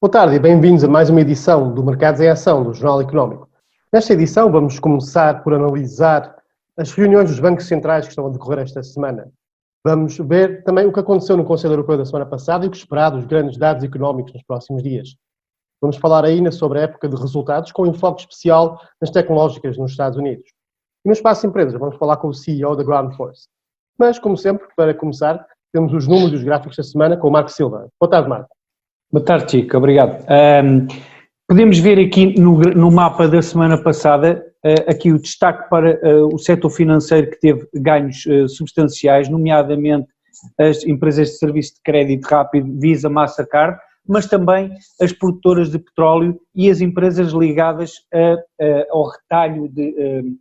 Boa tarde e bem-vindos a mais uma edição do Mercados em Ação, do Jornal Económico. Nesta edição vamos começar por analisar as reuniões dos bancos centrais que estão a decorrer esta semana. Vamos ver também o que aconteceu no Conselho Europeu da semana passada e o que esperar dos grandes dados económicos nos próximos dias. Vamos falar ainda sobre a época de resultados, com enfoque especial nas tecnológicas nos Estados Unidos. E no espaço de empresas vamos falar com o CEO da Ground Force. Mas, como sempre, para começar, temos os números e os gráficos da semana com o Marco Silva. Boa tarde, Marco. Boa tarde, Chico, obrigado. Podemos ver aqui no mapa da semana passada, aqui o destaque para o setor financeiro que teve ganhos substanciais, nomeadamente as empresas de serviço de crédito rápido, Visa, Mastercard, mas também as produtoras de petróleo e as empresas ligadas ao retalho de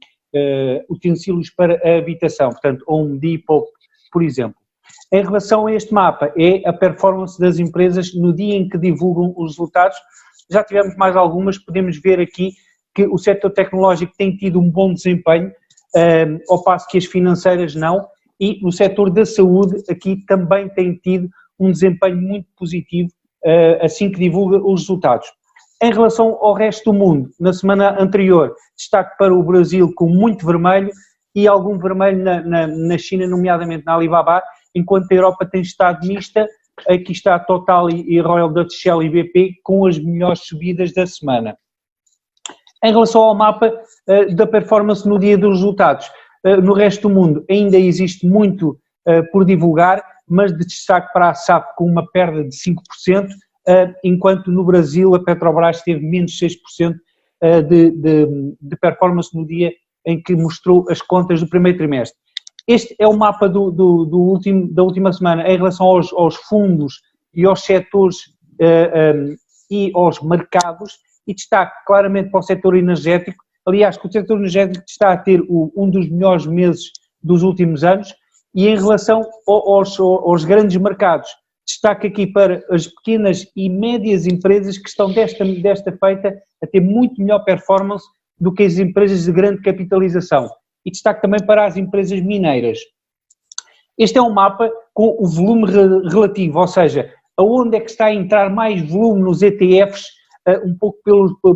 utensílios para a habitação, portanto, Home Depot, por exemplo. Em relação a este mapa, é a performance das empresas no dia em que divulgam os resultados. Já tivemos mais algumas, podemos ver aqui que o setor tecnológico tem tido um bom desempenho, ao passo que as financeiras não, e no setor da saúde aqui também tem tido um desempenho muito positivo, assim que divulga os resultados. Em relação ao resto do mundo, na semana anterior, destaque para o Brasil com muito vermelho e algum vermelho na China, nomeadamente na Alibaba, enquanto a Europa tem estado mista. Aqui está a Total e Royal Dutch Shell e BP com as melhores subidas da semana. Em relação ao mapa da performance no dia dos resultados, no resto do mundo ainda existe muito por divulgar, mas de destaque para a SAP com uma perda de 5%, enquanto no Brasil a Petrobras teve menos 6% de performance no dia em que mostrou as contas do primeiro trimestre. Este é o mapa da última semana em relação aos fundos e aos setores e aos mercados, e destaque claramente para o setor energético. Aliás, que o setor energético está a ter um dos melhores meses dos últimos anos, e em relação aos grandes mercados, destaque aqui para as pequenas e médias empresas que estão desta feita a ter muito melhor performance do que as empresas de grande capitalização. E destaque também para as empresas mineiras. Este é um mapa com o volume relativo, ou seja, aonde é que está a entrar mais volume nos ETFs, um pouco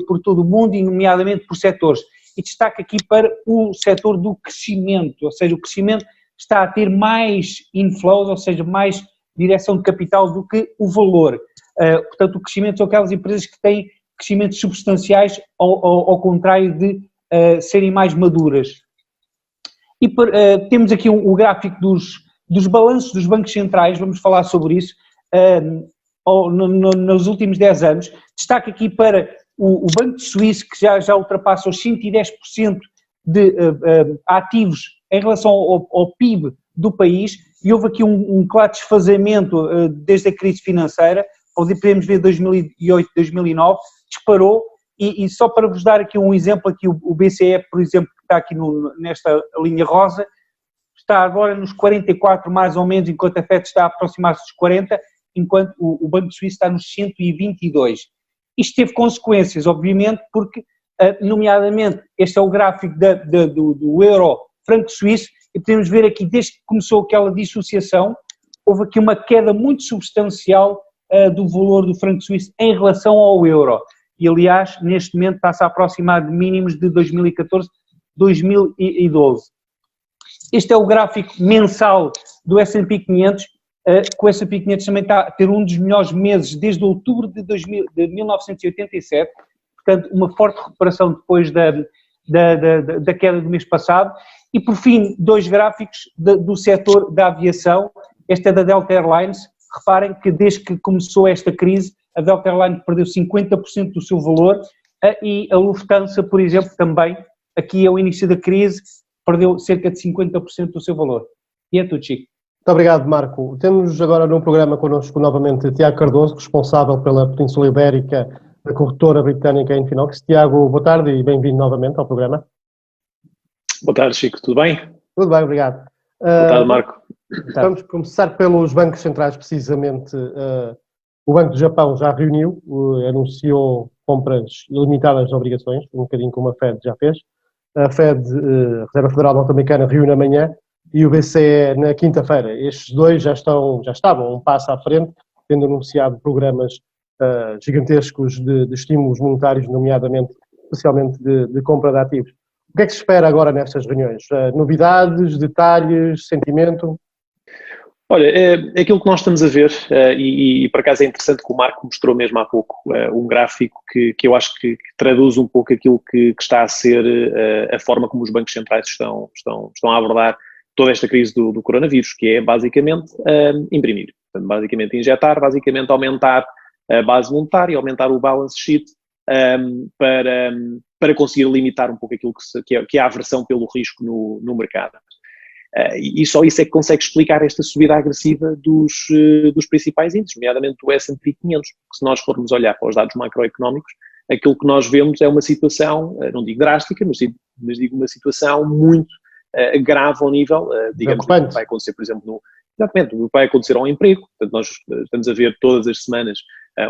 por todo o mundo e nomeadamente por setores. E destaque aqui para o setor do crescimento, ou seja, o crescimento está a ter mais inflows, ou seja, mais direção de capital do que o valor. Portanto, o crescimento são aquelas empresas que têm crescimentos substanciais, ao contrário de serem mais maduras. E temos aqui o gráfico dos balanços dos bancos centrais, vamos falar sobre isso, nos últimos 10 anos. Destaque aqui para o Banco Suíço, que já ultrapassa os 110% de ativos em relação ao PIB do país, e houve aqui um claro desfazamento desde a crise financeira. Podemos ver 2008, 2009, disparou, e só para vos dar aqui um exemplo, aqui o BCE, por exemplo, que está aqui nesta linha rosa, está agora nos 44 mais ou menos, enquanto a FED está a aproximar-se dos 40, enquanto o Banco Suíço está nos 122. Isto teve consequências, obviamente, porque, nomeadamente, este é o gráfico do euro franco suíço, e podemos ver aqui, desde que começou aquela dissociação, houve aqui uma queda muito substancial do valor do franco suíço em relação ao euro. E, aliás, neste momento está-se a aproximar de mínimos de 2014, 2012. Este é o gráfico mensal do S&P 500, que o S&P 500 também está a ter um dos melhores meses desde outubro de 1987, portanto, uma forte recuperação depois da queda do mês passado. E, por fim, dois gráficos do setor da aviação. Este é da Delta Airlines. Reparem que desde que começou esta crise, a Delta Airlines perdeu 50% do seu valor, e a Lufthansa, por exemplo, também, aqui ao início da crise, perdeu cerca de 50% do seu valor. E é tudo, Chico. Muito obrigado, Marco. Temos agora no programa connosco novamente Tiago Cardoso, responsável pela Península Ibérica da corretora britânica Infinox. Tiago, boa tarde e bem-vindo novamente ao programa. Boa tarde, Chico. Tudo bem? Tudo bem, obrigado. Boa tarde, Marco. Vamos começar pelos bancos centrais, precisamente. O Banco do Japão já reuniu, anunciou compras ilimitadas de obrigações, um bocadinho como a Fed já fez. A Fed, Reserva Federal Norte-Americana, reúne amanhã, e o BCE na quinta-feira. Estes dois já estavam um passo à frente, tendo anunciado programas gigantescos de estímulos monetários, nomeadamente, especialmente de compra de ativos. O que é que se espera agora nestas reuniões? Novidades, detalhes, sentimento? Olha, é aquilo que nós estamos a ver, e por acaso é interessante que o Marco mostrou mesmo há pouco um gráfico que eu acho que traduz um pouco aquilo que está a ser a forma como os bancos centrais estão a abordar toda esta crise do coronavírus, que é basicamente imprimir. Portanto, basicamente injetar, basicamente aumentar a base monetária, aumentar o balance sheet para conseguir limitar um pouco aquilo que é a aversão pelo risco no mercado. E só isso é que consegue explicar esta subida agressiva dos principais índices, nomeadamente do S&P 500, porque se nós formos olhar para os dados macroeconómicos, aquilo que nós vemos é uma situação, não digo drástica, mas digo uma situação muito grave ao nível, digamos, do que vai acontecer, por exemplo, exatamente, o que vai acontecer ao emprego. Portanto, nós estamos a ver todas as semanas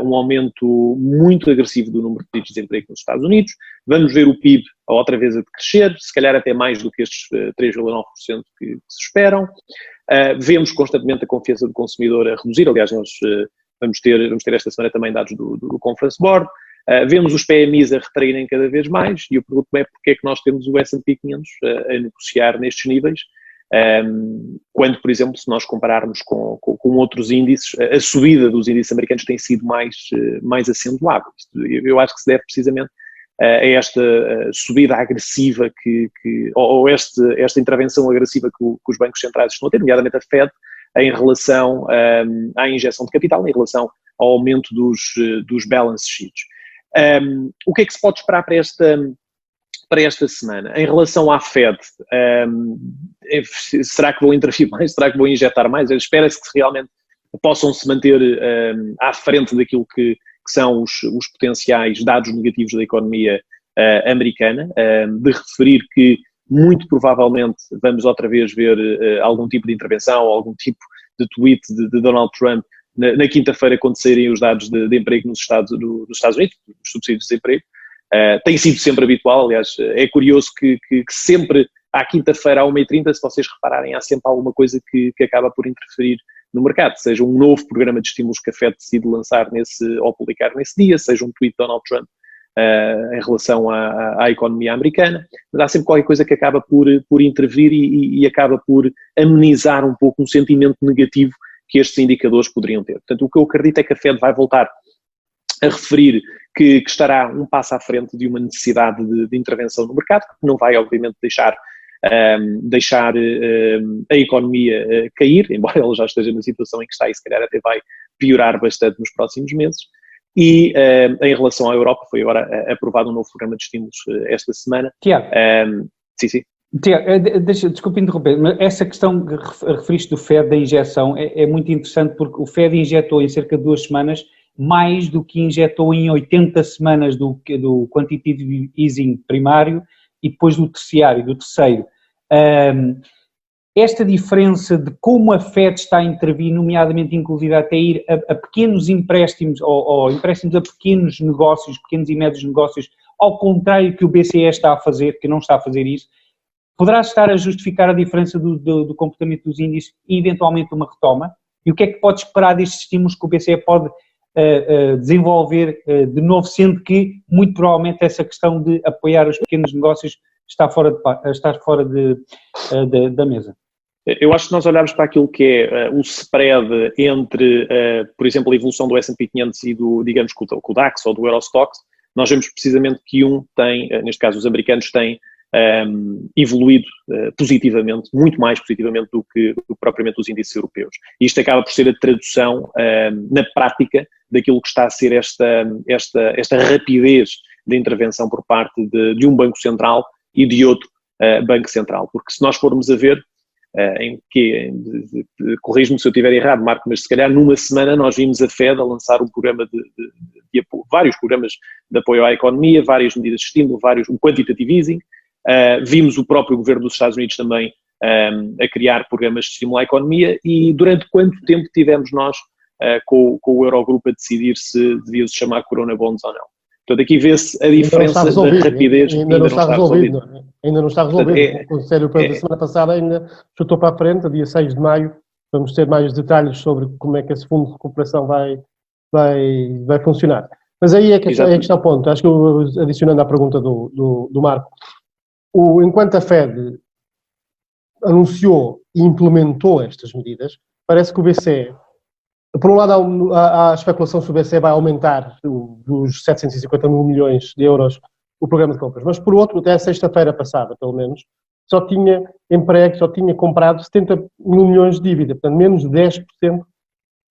um aumento muito agressivo do número de pedidos de desemprego nos Estados Unidos. Vamos ver o PIB outra vez a crescer, se calhar até mais do que estes 3,9% que se esperam. Vemos constantemente a confiança do consumidor a reduzir. Aliás, nós vamos ter esta semana também dados do Conference Board. Vemos os PMIs a retraírem cada vez mais e eu pergunto-me é porque é que nós temos o S&P 500 a negociar nestes níveis, quando, por exemplo, se nós compararmos com outros índices, a subida dos índices americanos tem sido mais acentuada. Eu acho que se deve precisamente a esta subida agressiva ou esta intervenção agressiva que os bancos centrais estão a ter, nomeadamente a Fed, em relação à injeção de capital, em relação ao aumento dos balance sheets. O que é que se pode esperar para esta semana? Em relação à Fed, será que vão intervir mais? Será que vão injetar mais? Espera-se que realmente possam se manter à frente daquilo que são os potenciais dados negativos da economia americana, de referir que muito provavelmente vamos outra vez ver algum tipo de intervenção, algum tipo de tweet de Donald Trump na quinta-feira quando saírem os dados de emprego nos Estados Unidos, os subsídios de desemprego. Tem sido sempre habitual, aliás, é curioso que sempre à quinta-feira à 1h30, se vocês repararem, há sempre alguma coisa que acaba por interferir no mercado, seja um novo programa de estímulos que a Fed decide lançar ou publicar nesse dia, seja um tweet de Donald Trump em relação à economia americana, mas há sempre qualquer coisa que acaba por intervir e acaba por amenizar um pouco um sentimento negativo que estes indicadores poderiam ter. Portanto, o que eu acredito é que a Fed vai voltar a referir que estará um passo à frente de uma necessidade de intervenção no mercado, que não vai, obviamente, deixar a economia cair, embora ela já esteja na situação em que está e se calhar até vai piorar bastante nos próximos meses. E em relação à Europa, foi agora aprovado um novo programa de estímulos esta semana. Tiago. Sim. Tiago, desculpe interromper, mas essa questão que referiste do Fed, da injeção, é muito interessante porque o Fed injetou em cerca de 2 semanas mais do que injetou em 80 semanas do quantitative easing primário e depois do terceiro. Esta diferença de como a Fed está a intervir, nomeadamente inclusive até ir a pequenos empréstimos ou empréstimos a pequenos negócios, pequenos e médios negócios, ao contrário que o BCE está a fazer, que não está a fazer isso, poderá estar a justificar a diferença do comportamento dos índices e eventualmente uma retoma? E o que é que pode esperar destes estímulos que o BCE pode desenvolver de novo, sendo que muito provavelmente essa questão de apoiar os pequenos negócios está fora da mesa? Eu acho que nós olharmos para aquilo que é o spread entre, por exemplo, a evolução do S&P 500 e digamos, com o DAX ou do Eurostoxx, nós vemos precisamente que tem, neste caso os americanos têm evoluído positivamente, muito mais positivamente do que propriamente os índices europeus. E isto acaba por ser a tradução na prática daquilo que está a ser esta rapidez de intervenção por parte de um banco central e de outro banco central. Porque se nós formos a ver, corrijo-me se eu estiver errado, Marco, mas se calhar numa semana nós vimos a Fed a lançar um programa de apoio, vários programas de apoio à economia, várias medidas de estímulo, um quantitative easing. Vimos o próprio governo dos Estados Unidos também a criar programas de estímulo à economia e durante quanto tempo tivemos nós com o Eurogrupo a decidir se devia se chamar Corona Bonds ou não? Portanto, aqui vê-se a diferença da rapidez. Ainda não está resolvido. Ainda não está resolvido. O Conselho Europeu da semana passada ainda chutou para a frente, dia 6 de maio, vamos ter mais detalhes sobre como é que esse fundo de recuperação vai vai funcionar. Mas aí é que está o ponto. Acho que adicionando à pergunta do Marco, enquanto a Fed anunciou e implementou estas medidas, parece que o BCE, por um lado há a especulação se o BCE vai aumentar dos 750 mil milhões de euros o programa de compras, mas por outro, até a sexta-feira passada, pelo menos, só tinha comprado 70 mil milhões de dívida, portanto menos de 10%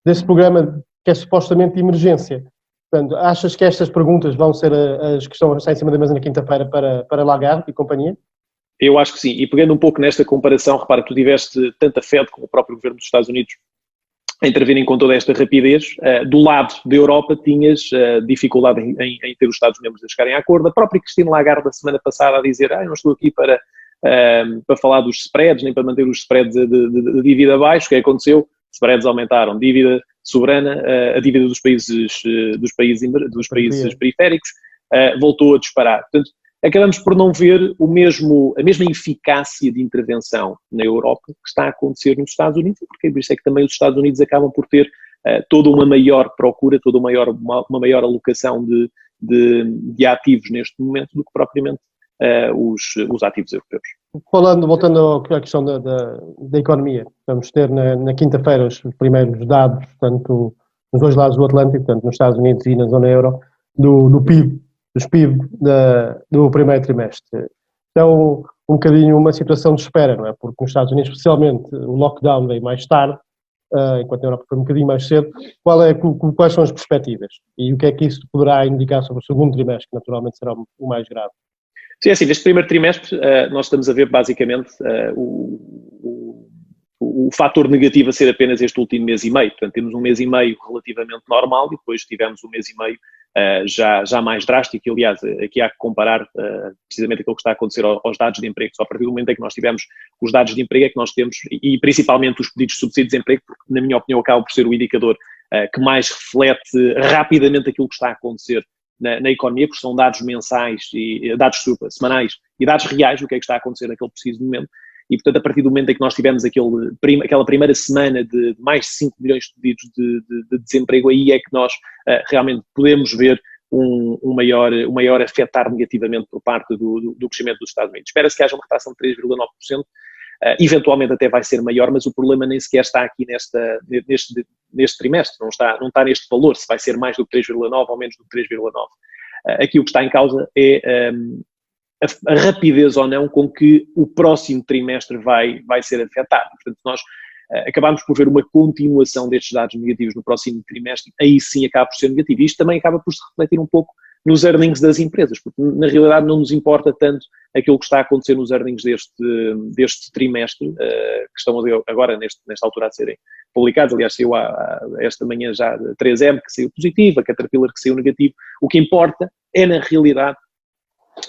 desse programa que é supostamente de emergência. Portanto, achas que estas perguntas vão ser as que estão a estar em cima da mesa na quinta-feira para Lagarde e companhia? Eu acho que sim, e pegando um pouco nesta comparação, repara, tu tiveste tanto a Fed como o próprio governo dos Estados Unidos a intervirem com toda esta rapidez. Do lado da Europa tinhas dificuldade em ter os Estados-membros a chegarem a acordo. A própria Christine Lagarde, a semana passada, a dizer eu não estou aqui para falar dos spreads, nem para manter os spreads de dívida baixo. O que aconteceu? Spreads aumentaram, dívida soberana, a dívida dos países periféricos voltou a disparar. Portanto, acabamos por não ver a mesma eficácia de intervenção na Europa que está a acontecer nos Estados Unidos, porque por isso é que também os Estados Unidos acabam por ter toda uma maior procura, toda uma maior alocação de ativos neste momento do que propriamente os ativos europeus. Voltando à questão da economia, vamos ter na quinta-feira os primeiros dados, tanto nos dois lados do Atlântico, tanto nos Estados Unidos e na zona euro, do PIB, dos PIB do primeiro trimestre. Então, um bocadinho uma situação de espera, não é? Porque nos Estados Unidos, especialmente, o lockdown veio mais tarde, enquanto na Europa foi um bocadinho mais cedo. Quais são as perspectivas? E o que é que isso poderá indicar sobre o segundo trimestre, que naturalmente será o mais grave? Sim, assim, neste primeiro trimestre nós estamos a ver basicamente o fator negativo a ser apenas este último mês e meio. Portanto, temos um mês e meio relativamente normal e depois tivemos um mês e meio já mais drástico. E, aliás, aqui há que comparar precisamente aquilo que está a acontecer aos dados de emprego. Só a partir do momento em que nós tivemos os dados de emprego é que nós temos, e principalmente os pedidos de subsídio de desemprego, porque na minha opinião acaba por ser o indicador que mais reflete rapidamente aquilo que está a acontecer na economia, porque são dados mensais, semanais e dados reais do que é que está a acontecer naquele preciso momento. E, portanto, a partir do momento em que nós tivemos aquela primeira semana de mais de 5 milhões de pedidos de desemprego, aí é que nós realmente podemos ver um maior afetar negativamente por parte do crescimento dos Estados Unidos. Espera-se que haja uma retração de 3,9%, eventualmente até vai ser maior, mas o problema nem sequer está aqui neste trimestre, não está neste valor, se vai ser mais do que 3,9% ou menos do que 3,9%. Aqui o que está em causa é a rapidez ou não com que o próximo trimestre vai ser afetado. Portanto, nós acabamos por ver uma continuação destes dados negativos no próximo trimestre, aí sim acaba por ser negativo. E isto também acaba por se refletir um pouco nos earnings das empresas, porque na realidade não nos importa tanto aquilo que está a acontecer nos earnings deste trimestre, que estão agora nesta altura a serem publicados. Aliás, saiu esta manhã já a 3M que saiu positivo, a Caterpillar que saiu negativo. O que importa é, na realidade,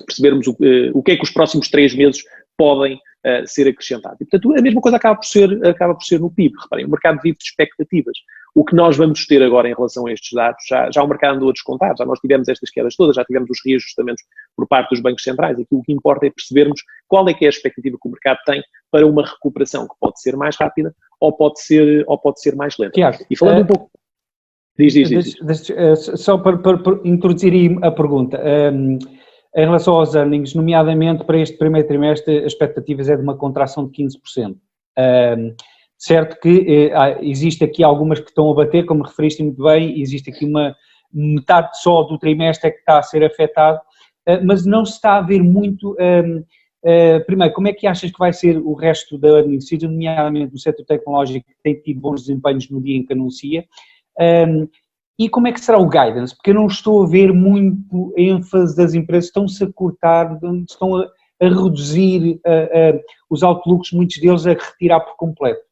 percebermos o que é que os próximos 3 meses podem ser acrescentados. E, portanto, a mesma coisa acaba por ser no PIB. Reparem, o mercado vive de expectativas. O que nós vamos ter agora em relação a estes dados, já o mercado andou a descontar, já nós tivemos estas quedas todas, já tivemos os reajustamentos por parte dos bancos centrais. Aqui o que importa é percebermos qual é que é a expectativa que o mercado tem para uma recuperação que pode ser mais rápida ou pode ser mais lenta. Tiago, e falando um pouco... Diz. Só para introduzir aí a pergunta, em relação aos earnings, nomeadamente para este primeiro trimestre, as expectativas é de uma contração de 15%. Certo que existe aqui algumas que estão a bater, como referiste muito bem, existe aqui uma metade só do trimestre é que está a ser afetado, mas não se está a ver muito. Primeiro, como é que achas que vai ser o resto da earnings season, nomeadamente no setor tecnológico, que tem tido bons desempenhos no dia em que anuncia? E como é que será o guidance? Porque eu não estou a ver muito ênfase das empresas, estão-se a cortar, estão a reduzir os outlooks, muitos deles a retirar por completo.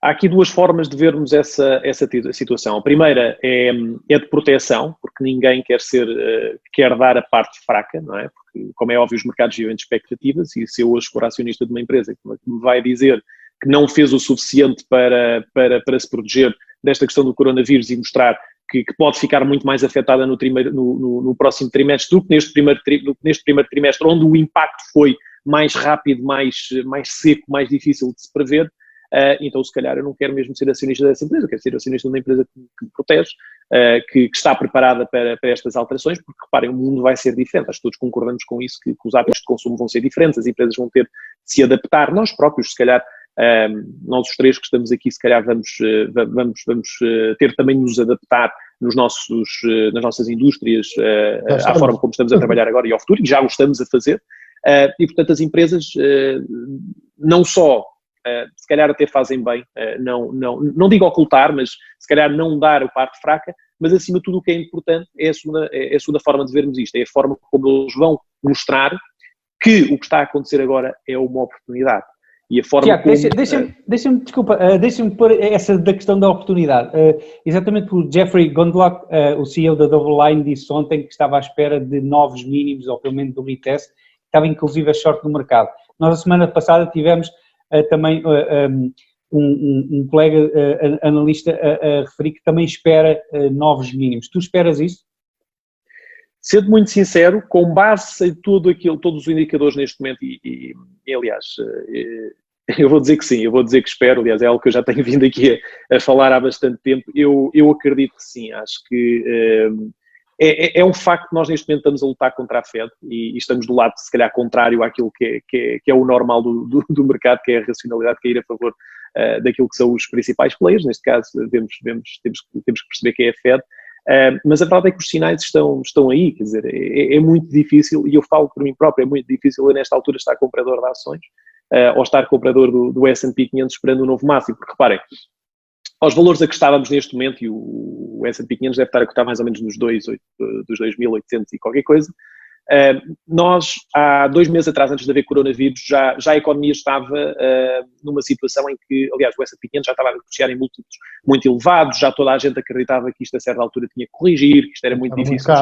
Há aqui duas formas de vermos essa situação. A primeira é de proteção, porque ninguém quer dar a parte fraca, não é? Porque, como é óbvio, os mercados vivem de expectativas e se eu hoje for acionista de uma empresa que me vai dizer que não fez o suficiente para se proteger desta questão do coronavírus e mostrar que pode ficar muito mais afetada no próximo trimestre do que neste primeiro trimestre, onde o impacto foi mais rápido, mais seco, mais difícil de se prever, então se calhar eu não quero mesmo ser acionista dessa empresa, eu quero ser acionista de uma empresa que me protege, que está preparada para estas alterações, porque reparem, o mundo vai ser diferente, acho que todos concordamos com isso, que os hábitos de consumo vão ser diferentes, as empresas vão ter de se adaptar, nós próprios, se calhar, nós os três que estamos aqui, se calhar vamos ter também de nos adaptar nas nossas indústrias, à forma como estamos a trabalhar agora e ao futuro, e já o estamos a fazer, e portanto as empresas não só, se calhar até fazem bem, não digo ocultar, mas se calhar não dar a parte fraca, mas acima de tudo o que é importante é a segunda forma de vermos isto, é a forma como eles vão mostrar que o que está a acontecer agora é uma oportunidade. E a forma Tiago, como... deixa-me pôr essa da questão da oportunidade. Exatamente o Jeffrey Gundlach, o CEO da DoubleLine, disse ontem que estava à espera de novos mínimos, ou pelo menos do retest, estava inclusive a short no mercado. Nós, a semana passada, tivemos também um colega analista a referir que também espera novos mínimos. Tu esperas isso? Sendo muito sincero, com base em todos os indicadores neste momento, e aliás, eu vou dizer que sim, eu vou dizer que espero, aliás, é algo que eu já tenho vindo aqui a falar há bastante tempo, eu acredito que sim, acho que é um facto que nós neste momento estamos a lutar contra a Fed e estamos do lado, se calhar, contrário àquilo que é o normal do mercado, que é a racionalidade, que é ir a favor daquilo que são os principais players, neste caso temos que perceber que é a Fed. Mas a verdade é que os sinais estão aí, quer dizer, é muito difícil, e eu falo por mim próprio, é muito difícil eu nesta altura estar comprador de ações ou estar comprador do S&P 500 esperando um novo máximo, porque reparem, aos valores a que estávamos neste momento, e o S&P 500 deve estar a cotar mais ou menos dos 2.800 e qualquer coisa, nós, há 2 meses atrás, antes de haver coronavírus, já a economia estava numa situação em que, aliás, o S&P 500 já estava a negociar em múltiplos muito elevados, já toda a gente acreditava que isto a certa altura tinha que corrigir, que isto era muito difícil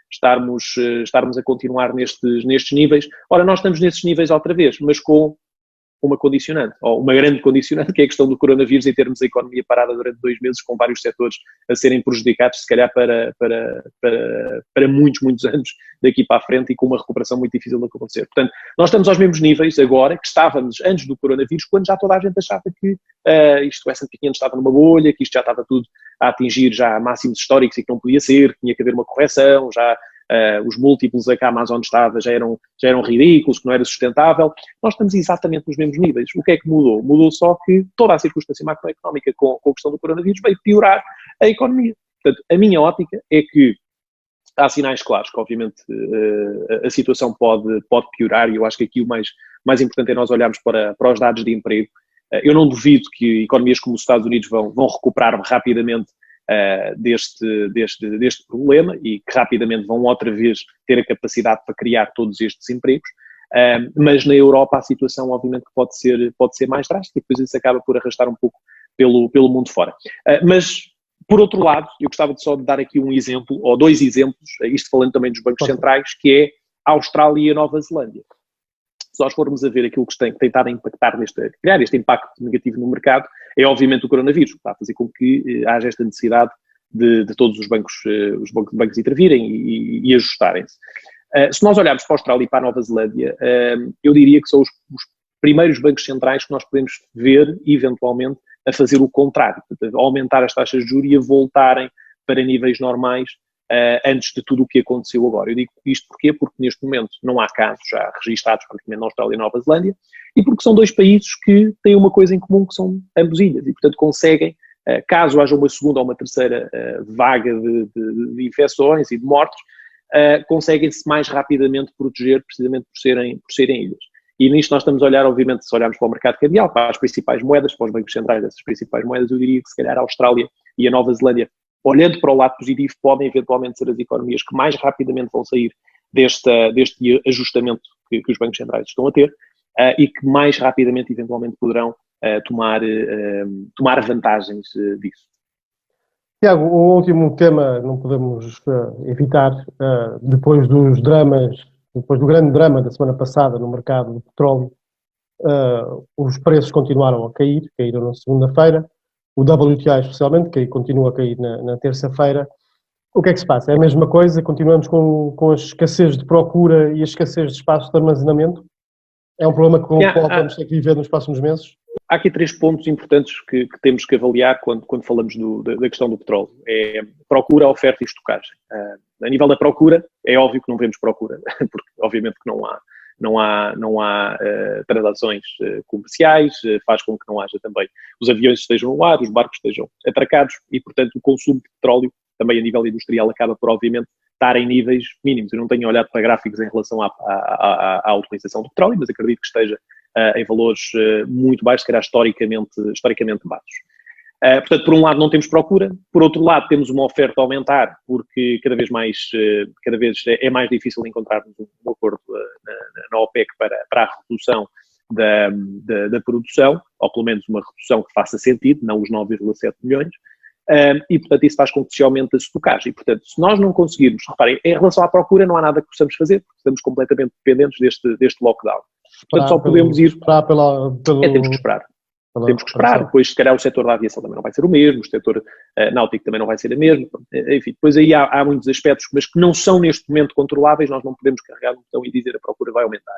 estarmos a continuar nestes níveis. Ora, nós estamos nesses níveis outra vez, mas com uma condicionante, ou uma grande condicionante, que é a questão do coronavírus e termos a economia parada durante 2 meses, com vários setores a serem prejudicados, se calhar para muitos anos daqui para a frente, e com uma recuperação muito difícil de acontecer. Portanto, nós estamos aos mesmos níveis agora que estávamos antes do coronavírus, quando já toda a gente achava que o S&P 500 estava numa bolha, que isto já estava tudo a atingir já máximos históricos e que não podia ser, que tinha que haver uma correção, já os múltiplos a que a Amazon estava já eram ridículos, que não era sustentável. Nós estamos exatamente nos mesmos níveis. O que é que mudou? Mudou só que toda a circunstância macroeconómica com a questão do coronavírus veio piorar a economia. Portanto, a minha ótica é que há sinais claros que, obviamente, a situação pode piorar, e eu acho que aqui o mais importante é nós olharmos para os dados de emprego. Eu não duvido que economias como os Estados Unidos vão recuperar rapidamente deste problema, e que rapidamente vão outra vez ter a capacidade para criar todos estes empregos, mas na Europa a situação obviamente que pode ser mais drástica, e depois isso acaba por arrastar um pouco pelo mundo fora. Mas, por outro lado, eu gostava só de dar aqui um exemplo, ou 2 exemplos, isto falando também dos bancos centrais, que é a Austrália e a Nova Zelândia. Se nós formos a ver aquilo que tem estado a impactar criar este impacto negativo no mercado, é obviamente o coronavírus, que está a fazer com que haja esta necessidade de todos os bancos intervirem e ajustarem-se. Se nós olharmos para a Austrália e para a Nova Zelândia, eu diria que são os primeiros bancos centrais que nós podemos ver, eventualmente, a fazer o contrário, portanto, a aumentar as taxas de juros e a voltarem para níveis normais antes de tudo o que aconteceu agora. Eu digo isto porquê? Porque neste momento não há casos já registados, praticamente, na Austrália e na Nova Zelândia, e porque são 2 países que têm uma coisa em comum, que são ambos ilhas, e portanto conseguem, caso haja uma segunda ou uma terceira vaga de infecções e de mortes, conseguem-se mais rapidamente proteger, precisamente por serem ilhas. E nisto nós estamos a olhar, obviamente, se olharmos para o mercado cambial, para as principais moedas, para os bancos centrais dessas principais moedas, eu diria que se calhar a Austrália e a Nova Zelândia, olhando para o lado positivo, podem eventualmente ser as economias que mais rapidamente vão sair deste ajustamento que os bancos centrais estão a ter, e que mais rapidamente, eventualmente, poderão tomar vantagens disso. Tiago, o último tema não podemos evitar, depois do grande drama da semana passada no mercado do petróleo, os preços continuaram a caíram na segunda-feira, o WTI especialmente, que continua a cair na terça-feira. O que é que se passa? É a mesma coisa? Continuamos com a escassez de procura e a escassez de espaço de armazenamento? É um problema com o qual vamos ter que viver nos próximos meses? há aqui 3 pontos importantes que temos que avaliar quando falamos da questão do petróleo. É procura, oferta e estocagem. A nível da procura, é óbvio que não vemos procura, porque obviamente que não há transações comerciais, faz com que não haja também os aviões estejam no ar, os barcos estejam atracados e, portanto, o consumo de petróleo, também a nível industrial, acaba por, obviamente, estar em níveis mínimos. Eu não tenho olhado para gráficos em relação à utilização do petróleo, mas acredito que esteja em valores muito baixos, se calhar historicamente baixos. Portanto, por um lado não temos procura, por outro lado temos uma oferta a aumentar, porque cada vez é mais difícil encontrarmos um acordo na OPEC para a redução da produção, ou pelo menos uma redução que faça sentido, não os 9,7 milhões, e portanto isso faz com que se aumente a estocagem. E portanto, se nós não conseguirmos, reparem, em relação à procura não há nada que possamos fazer, porque estamos completamente dependentes deste lockdown. Portanto, só podemos ir... temos que esperar. Temos que esperar, depois se calhar o setor da aviação também não vai ser o mesmo, o setor náutico também não vai ser o mesmo, enfim, depois aí há muitos aspectos, mas que não são neste momento controláveis, nós não podemos carregar no botão e dizer a procura vai aumentar.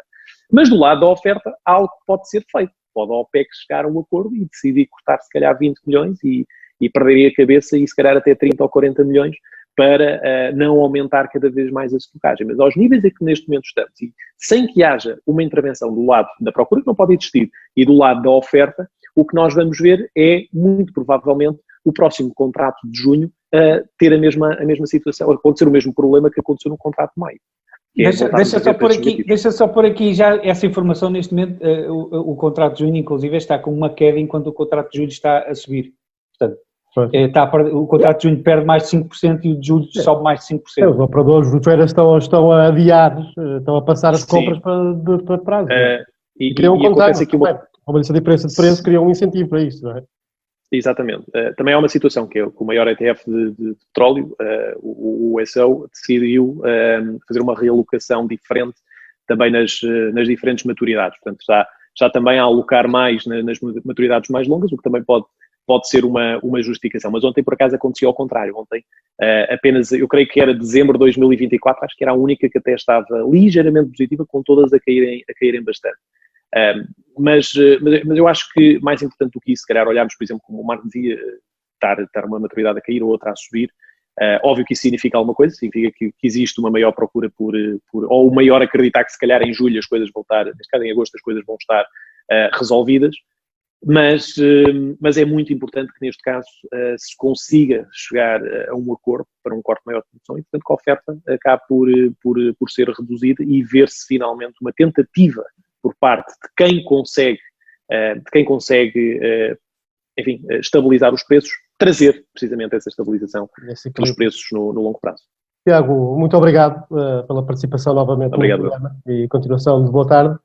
Mas do lado da oferta, há algo que pode ser feito, pode a OPEC chegar a um acordo e decidir cortar se calhar 20 milhões e perderem a cabeça e se calhar até 30 ou 40 milhões para não aumentar cada vez mais a estocagem. Mas aos níveis em que neste momento estamos, e sem que haja uma intervenção do lado da procura, que não pode existir, e do lado da oferta, o que nós vamos ver é, muito provavelmente, o próximo contrato de junho ter a mesma situação, acontecer o mesmo problema que aconteceu no contrato de maio. Deixa só por aqui já essa informação neste momento, o contrato de junho, inclusive, está com uma queda enquanto o contrato de julho está a subir. Portanto, o contrato de junho perde mais de 5% e o de julho sobe mais de 5%. Os operadores de feiras estão a adiar, estão a passar as compras para prazo. E criam acontece aqui como essa diferença de preço cria um incentivo para isso, não é? Exatamente. Também há uma situação que o maior ETF de petróleo, o USO, decidiu fazer uma realocação diferente também nas diferentes maturidades. Portanto, já também a alocar mais nas maturidades mais longas, o que também pode ser uma justificação. Mas ontem, por acaso, acontecia ao contrário. Ontem, apenas, eu creio que era dezembro de 2024, acho que era a única que até estava ligeiramente positiva, com todas a caírem bastante. Mas eu acho que mais importante do que isso, se calhar olharmos, por exemplo, como o Marco dizia, estar uma maturidade a cair ou outra a subir, óbvio que isso significa alguma coisa, significa que existe uma maior procura ou o maior acreditar que se calhar em julho as coisas vão estar, neste caso em agosto as coisas vão estar resolvidas, mas é muito importante que neste caso se consiga chegar a um acordo para um corte maior de produção e portanto que a oferta acabe por ser reduzida e ver-se finalmente uma tentativa por parte de quem consegue, enfim, estabilizar os preços, trazer precisamente essa estabilização dos preços no longo prazo. Tiago, muito obrigado pela participação novamente no programa e continuação de boa tarde